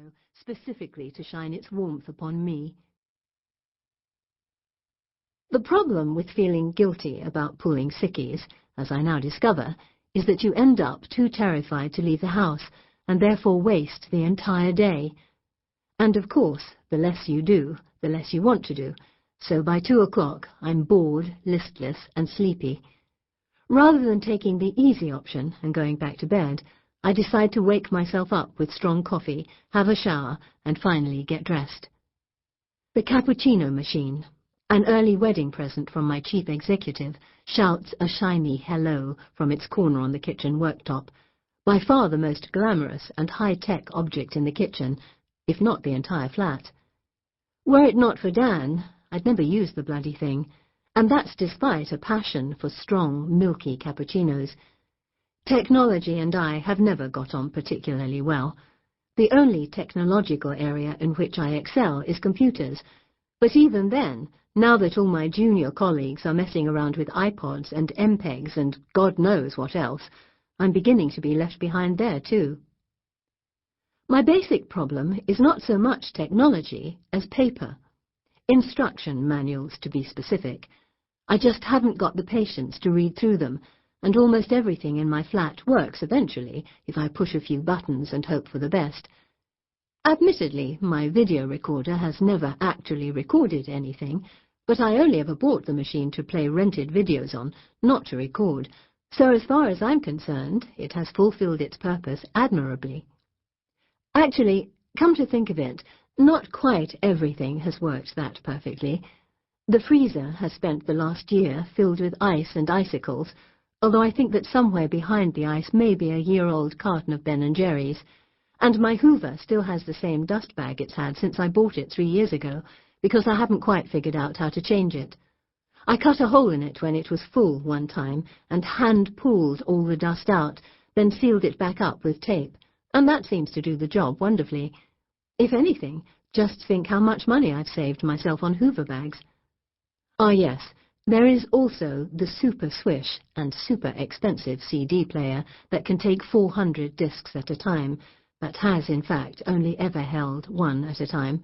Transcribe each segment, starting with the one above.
cappuccino specifically to shine its warmth upon me. The problem with feeling guilty about pulling sickies, as I now discover, is that you end up too terrified to leave the house and therefore waste the entire day. And of course, the less you do, the less you want to do, so by 2 o'clock I'm bored, listless and sleepy. Rather than taking the easy option and going back to bed, I decide to wake myself up with strong coffee, have a shower and finally get dressed. The cappuccino machine, an early wedding present from my chief executive, shouts a shiny hello from its corner on the kitchen worktop, by far the most glamorous and high-tech object in the kitchen, if not the entire flat. Were it not for Dan, I'd never use the bloody thing, and that's despite a passion for strong, milky cappuccinos. Technology and I have never got on particularly well. The only technological area in which I excel is computers, but even then, now that all my junior colleagues are messing around with iPods and MPEGs and God knows what else, I'm beginning to be left behind there too. My basic problem is not so much technology as paper. Instruction manuals, to be specific. I just haven't got the patience to read through them, and almost everything in my flat works eventually if I push a few buttons and hope for the best. Admittedly, my video recorder has never actually recorded anything, but I only ever bought the machine to play rented videos on, not to record, so as far as I'm concerned, it has fulfilled its purpose admirably. Actually, come to think of it, not quite everything has worked that perfectly. The freezer has spent the last year filled with ice and icicles, although I think that somewhere behind the ice may be a year-old carton of Ben & Jerry's, and my Hoover still has the same dust bag it's had since I bought it 3 years ago, because I haven't quite figured out how to change it. I cut a hole in it when it was full one time and hand-pulled all the dust out, then sealed it back up with tape, and that seems to do the job wonderfully. If anything, just think how much money I've saved myself on Hoover bags. Ah yes, there is also the super swish and super expensive CD player that can take 400 discs at a time, that has in fact only ever held one at a time.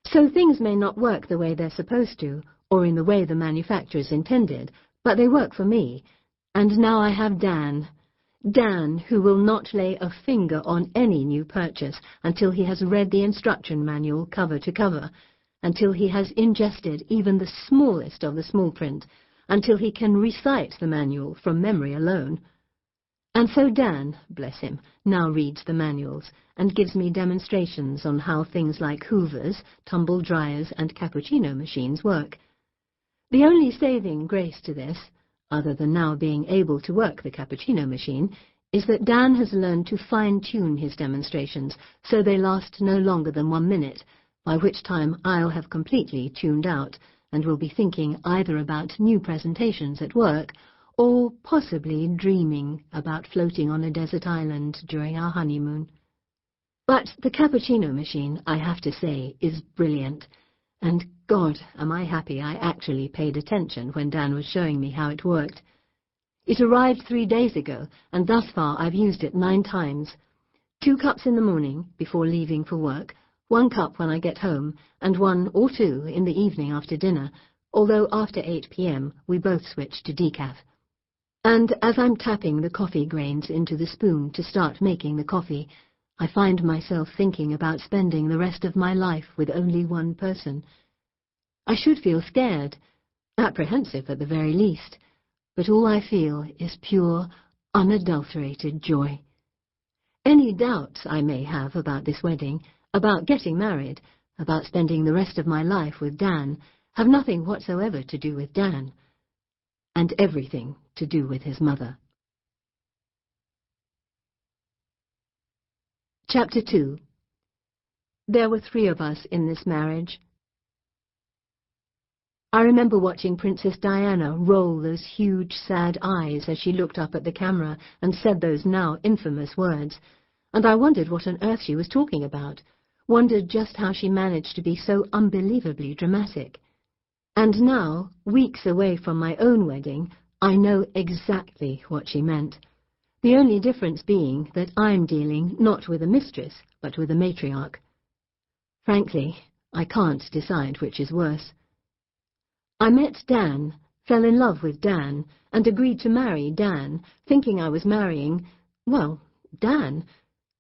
So things may not work the way they're supposed to, or in the way the manufacturers intended, but they work for me. And now I have Dan. Dan, who will not lay a finger on any new purchase until he has read the instruction manual cover to cover, until he has ingested even the smallest of the small print, until he can recite the manual from memory alone. And so Dan, bless him, now reads the manuals and gives me demonstrations on how things like Hoovers, tumble dryers and cappuccino machines work. The only saving grace to this, other than now being able to work the cappuccino machine, is that Dan has learned to fine-tune his demonstrations so they last no longer than 1 minute, by which time I'll have completely tuned out and will be thinking either about new presentations at work or possibly dreaming about floating on a desert island during our honeymoon. But the cappuccino machine, I have to say, is brilliant, and God, am I happy I actually paid attention when Dan was showing me how it worked. It arrived 3 days ago, and thus far I've used it 9 times. 2 cups in the morning, before leaving for work, 1 cup when I get home, and 1 or 2 in the evening after dinner, although after 8 p.m. we both switch to decaf. And as I'm tapping the coffee grains into the spoon to start making the coffee, I find myself thinking about spending the rest of my life with only one person. I should feel scared, apprehensive at the very least, but all I feel is pure, unadulterated joy. Any doubts I may have about this wedding, about getting married, about spending the rest of my life with Dan, have nothing whatsoever to do with Dan, and everything to do with his mother. Chapter 2. There were 3 of us in this marriage. I remember watching Princess Diana roll those huge, sad eyes as she looked up at the camera and said those now infamous words, and I wondered what on earth she was talking about, wondered just how she managed to be so unbelievably dramatic. And now, weeks away from my own wedding, I know exactly what she meant. The only difference being that I'm dealing not with a mistress, but with a matriarch. Frankly, I can't decide which is worse. I met Dan, fell in love with Dan, and agreed to marry Dan, thinking I was marrying, well, Dan.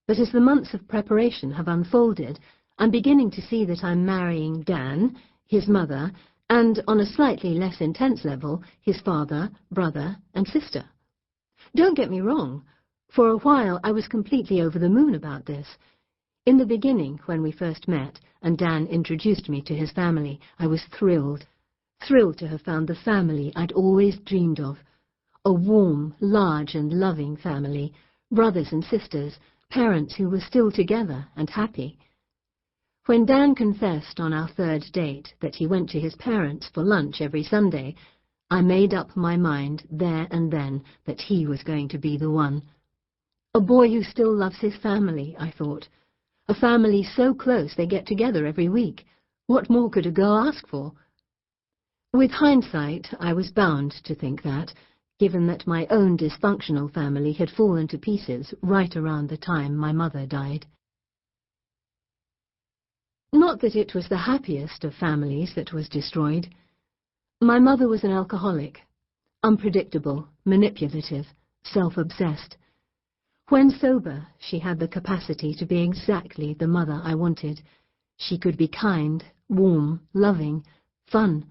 But as the months of preparation have unfolded, I'm beginning to see that I'm marrying Dan, his mother, and, on a slightly less intense level, his father, brother, and sister. Don't get me wrong. For a while I was completely over the moon about this. In the beginning, when we first met, and Dan introduced me to his family, I was thrilled to have found the family I'd always dreamed of. A warm, large and loving family, brothers and sisters, parents who were still together and happy. When Dan confessed on our third date that he went to his parents for lunch every Sunday, I made up my mind there and then that he was going to be the one. A boy who still loves his family, I thought. A family so close they get together every week. What more could a girl ask for? With hindsight, I was bound to think that, given that my own dysfunctional family had fallen to pieces right around the time my mother died. Not that it was the happiest of families that was destroyed. My mother was an alcoholic, unpredictable, manipulative, self-obsessed. When sober, she had the capacity to be exactly the mother I wanted. She could be kind, warm, loving, fun.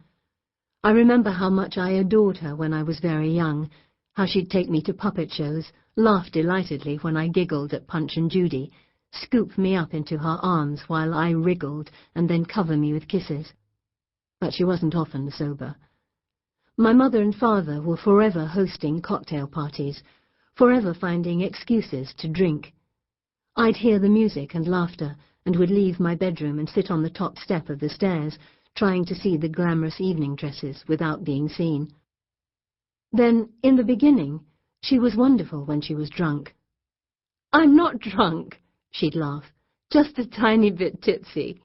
I remember how much I adored her when I was very young, how she'd take me to puppet shows, laugh delightedly when I giggled at Punch and Judy, scoop me up into her arms while I wriggled and then cover me with kisses. But she wasn't often sober. My mother and father were forever hosting cocktail parties, forever finding excuses to drink. I'd hear the music and laughter and would leave my bedroom and sit on the top step of the stairs, trying to see the glamorous evening dresses without being seen. Then, in the beginning, she was wonderful when she was drunk. "I'm not drunk," she'd laugh, "just a tiny bit tipsy."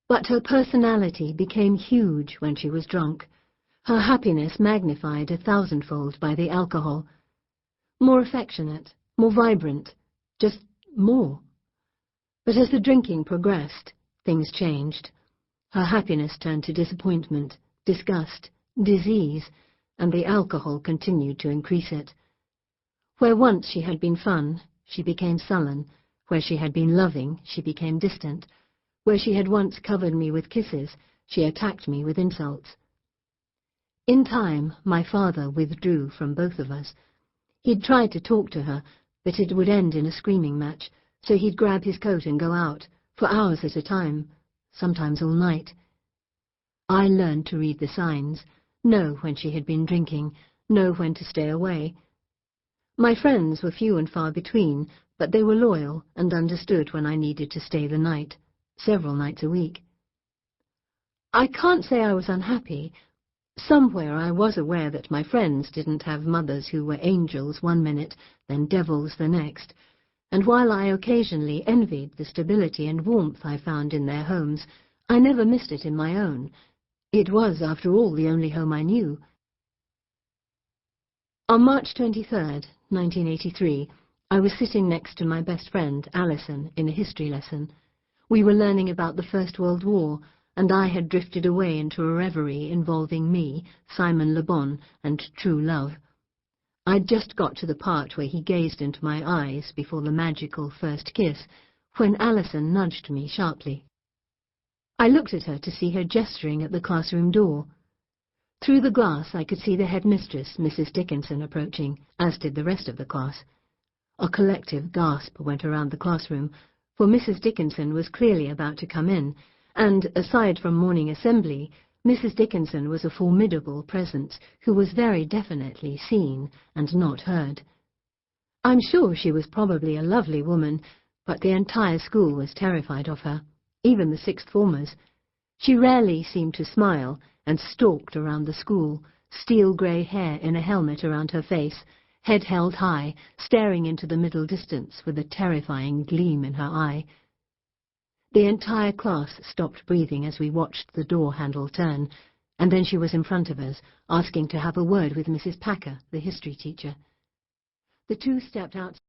But her personality became huge when she was drunk, her happiness magnified 1,000-fold by the alcohol. More affectionate, more vibrant, just more. But as the drinking progressed, things changed. Her happiness turned to disappointment, disgust, disease, and the alcohol continued to increase it. Where once she had been fun, she became sullen. Where she had been loving, she became distant. Where she had once covered me with kisses, she attacked me with insults. In time, my father withdrew from both of us. He'd tried to talk to her, but it would end in a screaming match, so he'd grab his coat and go out, for hours at a time, sometimes all night. I learned to read the signs, know when she had been drinking, know when to stay away. My friends were few and far between, but they were loyal and understood when I needed to stay the night, several nights a week. I can't say I was unhappy. Somewhere I was aware that my friends didn't have mothers who were angels one minute, then devils the next, and while I occasionally envied the stability and warmth I found in their homes, I never missed it in my own. It was, after all, the only home I knew. On March 23rd, 1983, I was sitting next to my best friend, Alison, in a history lesson. We were learning about the First World War, and I had drifted away into a reverie involving me, Simon Le Bon, and true love. I'd just got to the part where he gazed into my eyes before the magical first kiss, when Alison nudged me sharply. I looked at her to see her gesturing at the classroom door. Through the glass I could see the headmistress, Mrs. Dickinson, approaching, as did the rest of the class. A collective gasp went around the classroom, for Mrs. Dickinson was clearly about to come in, and, aside from morning assembly, Mrs. Dickinson was a formidable presence who was very definitely seen and not heard. I'm sure she was probably a lovely woman, but the entire school was terrified of her, even the sixth formers. She rarely seemed to smile and stalked around the school, steel-grey hair in a helmet around her face, head held high, staring into the middle distance with a terrifying gleam in her eye. The entire class stopped breathing as we watched the door handle turn, and then she was in front of us, asking to have a word with Mrs. Packer, the history teacher. The two stepped out.